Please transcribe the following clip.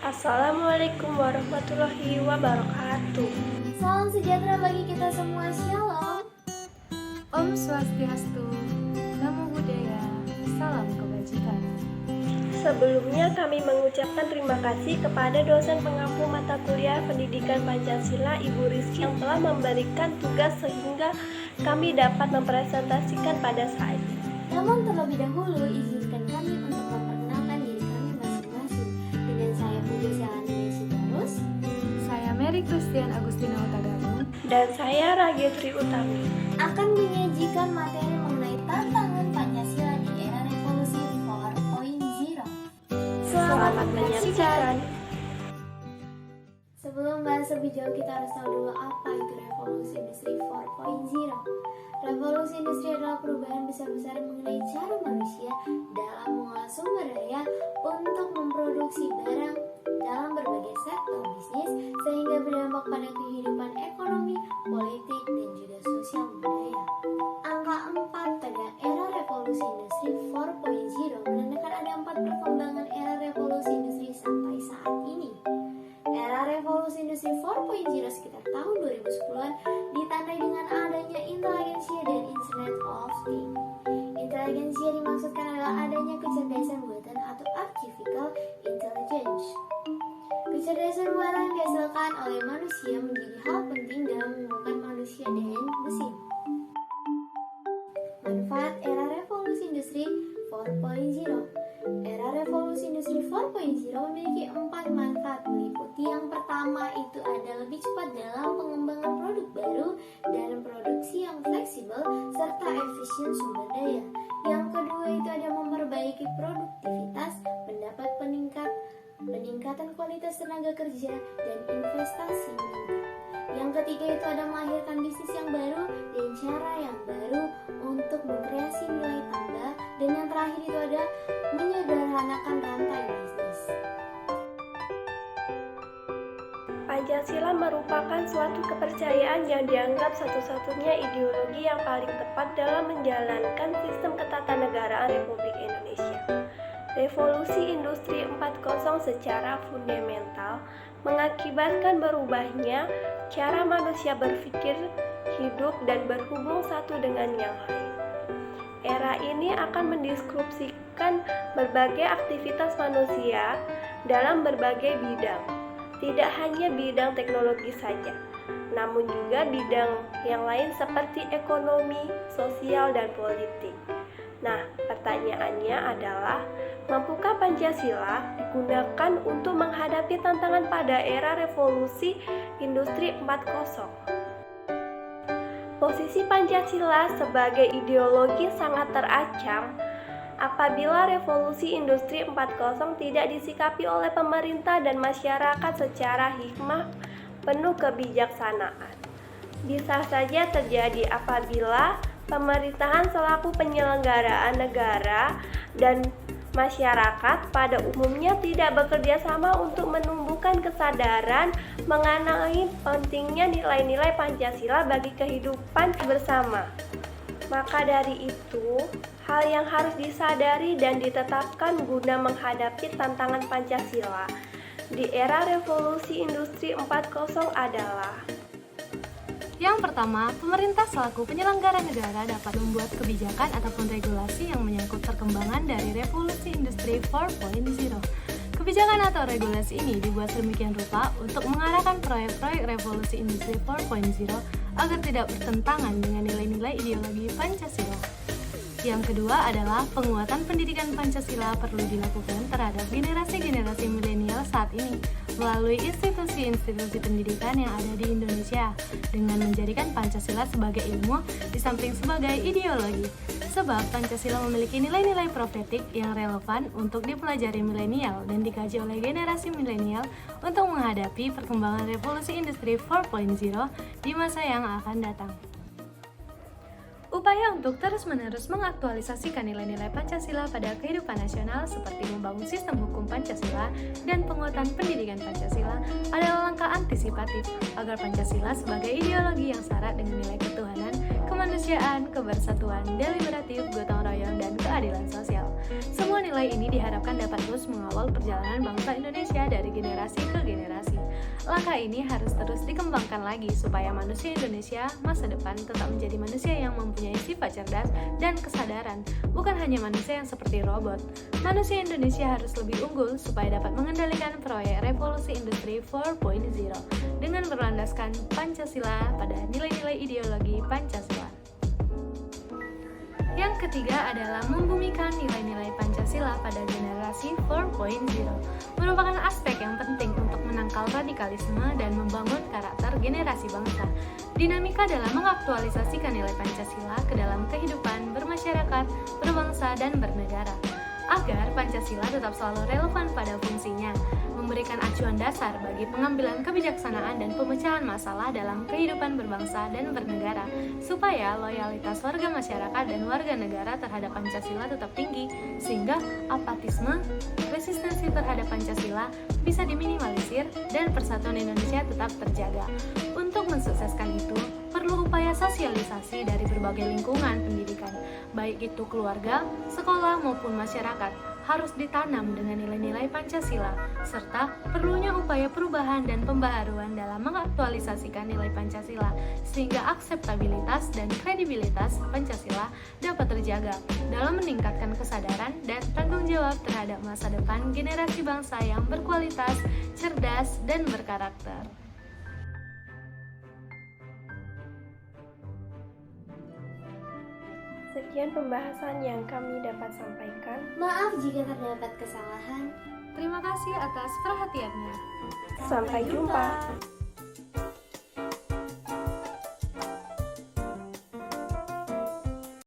Assalamualaikum warahmatullahi wabarakatuh. Salam sejahtera bagi kita semua, Shalom. Om Swastiastu, Namo Buddhaya, Salam Kebajikan. Sebelumnya kami mengucapkan terima kasih kepada dosen pengampu mata kuliah Pendidikan Pancasila Ibu Rizky yang telah memberikan tugas sehingga kami dapat mempresentasikan pada saat ini. Namun terlebih dahulu izinkan kami untuk memperkenalkan diri kami masing-masing. Dengan saya Puja Salandri Sitorus, Saya Mary Christian Agustina Utagamu. Dan saya Ragetri Utami. akan menyajikan materi mengenai tantangan Pancasila di era revolusi 4.0. Selamat menyaksikan. Sebelum bahas lebih jauh, kita harus tahu dulu apa itu revolusi industri 4.0. Revolusi industri adalah perubahan besar-besaran mengenai cara manusia dalam mengolah sumber daya untuk memproduksi barang dalam berbagai sektor bisnis sehingga berdampak pada kehidupan ekonomi, politik, dan juga sosial budaya. Angka 4 pada era revolusi industri 4.0 menandakan ada 4 perkembangan era revolusi industri sampai saat ini. Era revolusi industri 4.0 sekitar tahun 2010-an ditandai dengan adanya inteligensia dan Internet of Things. Inteligensia dimaksudkan adalah adanya kecerdasan buatan atau artificial intelligence. Kecerdasan buatan dihasilkan oleh manusia menjadi hal penting dalam menghubungkan manusia dan mesin. Manfaat era revolusi industri 4.0. Era revolusi industri 4.0 memiliki 4 manfaat meliputi yang pertama itu ada lebih cepat dalam pengembangan produk baru dan produksi yang fleksibel serta efisien sumber daya. Yang kedua itu ada memperbaiki produktivitas, mendapat peningkatan kualitas tenaga kerja dan investasi meningkat. Yang ketiga itu ada melahirkan bisnis yang baru dan cara yang baru untuk mengkreasi nilai tambah. Dan yang terakhir itu ada menyederhanakan rantai bisnis. Pancasila merupakan suatu kepercayaan yang dianggap satu-satunya ideologi yang paling tepat dalam menjalankan sistem ketatanegaraan Republik Indonesia. Revolusi Industri 4.0 secara fundamental mengakibatkan berubahnya cara manusia berpikir, hidup, dan berhubung satu dengan yang lain. Era ini akan mendeskripsikan berbagai aktivitas manusia dalam berbagai bidang. Tidak hanya bidang teknologi saja, namun juga bidang yang lain seperti ekonomi, sosial, dan politik. Nah, pertanyaannya adalah, mampukah Pancasila digunakan untuk menghadapi tantangan pada era revolusi industri 4.0? Posisi Pancasila sebagai ideologi sangat terancam apabila revolusi industri 4.0 tidak disikapi oleh pemerintah dan masyarakat secara hikmah penuh kebijaksanaan. Bisa saja terjadi apabila pemerintahan selaku penyelenggaraan negara dan masyarakat pada umumnya tidak bekerja sama untuk menumbuhkan kesadaran mengenai pentingnya nilai-nilai Pancasila bagi kehidupan bersama. Maka dari itu, hal yang harus disadari dan ditetapkan guna menghadapi tantangan Pancasila di era revolusi industri 4.0 adalah: Yang pertama, pemerintah selaku penyelenggara negara dapat membuat kebijakan ataupun regulasi yang menyangkut perkembangan dari revolusi industri 4.0. Kebijakan atau regulasi ini dibuat sedemikian rupa untuk mengarahkan proyek-proyek revolusi industri 4.0 agar tidak bertentangan dengan nilai-nilai ideologi Pancasila. Yang kedua adalah penguatan pendidikan Pancasila perlu dilakukan terhadap generasi-generasi milenial saat ini melalui institusi-institusi pendidikan yang ada di Indonesia dengan menjadikan Pancasila sebagai ilmu di samping sebagai ideologi. Sebab Pancasila memiliki nilai-nilai profetik yang relevan untuk dipelajari milenial dan dikaji oleh generasi milenial untuk menghadapi perkembangan revolusi industri 4.0 di masa yang akan datang. Upaya untuk terus-menerus mengaktualisasikan nilai-nilai Pancasila pada kehidupan nasional seperti membangun sistem hukum Pancasila dan penguatan pendidikan Pancasila adalah langkah antisipatif agar Pancasila sebagai ideologi yang syarat dengan nilai ketuhanan, kemanusiaan, kebersatuan, deliberatif, gotong royong, dan keadilan sosial nilai-nilai ini diharapkan dapat terus mengawal perjalanan bangsa Indonesia dari generasi ke generasi. Langkah ini harus terus dikembangkan lagi supaya manusia Indonesia masa depan tetap menjadi manusia yang mempunyai sifat cerdas dan kesadaran, bukan hanya manusia yang seperti robot. Manusia Indonesia harus lebih unggul supaya dapat mengendalikan proyek revolusi industri 4.0 dengan berlandaskan Pancasila pada nilai-nilai ideologi Pancasila. Yang ketiga adalah membumikan nilai-nilai Pancasila pada generasi 4.0, merupakan aspek yang penting untuk menangkal radikalisme dan membangun karakter generasi bangsa. Dinamika dalam mengaktualisasikan nilai Pancasila ke dalam kehidupan bermasyarakat, berbangsa, dan bernegara, agar Pancasila tetap selalu relevan pada fungsinya, memberikan acuan dasar bagi pengambilan kebijaksanaan dan pemecahan masalah dalam kehidupan berbangsa dan bernegara, supaya loyalitas warga masyarakat dan warga negara terhadap Pancasila tetap tinggi, sehingga apatisme, resistensi terhadap Pancasila bisa diminimalisir dan persatuan Indonesia tetap terjaga. Untuk mensukseskan itu, perlu upaya sosialisasi dari berbagai lingkungan pendidikan, baik itu keluarga, sekolah, maupun masyarakat, harus ditanam dengan nilai-nilai Pancasila, serta perlunya upaya perubahan dan pembaharuan dalam mengaktualisasikan nilai Pancasila, sehingga akseptabilitas dan kredibilitas Pancasila dapat terjaga dalam meningkatkan kesadaran dan tanggung jawab terhadap masa depan generasi bangsa yang berkualitas, cerdas, dan berkarakter. Sekian pembahasan yang kami dapat sampaikan. Maaf jika terdapat kesalahan. Terima kasih atas perhatiannya. Sampai jumpa.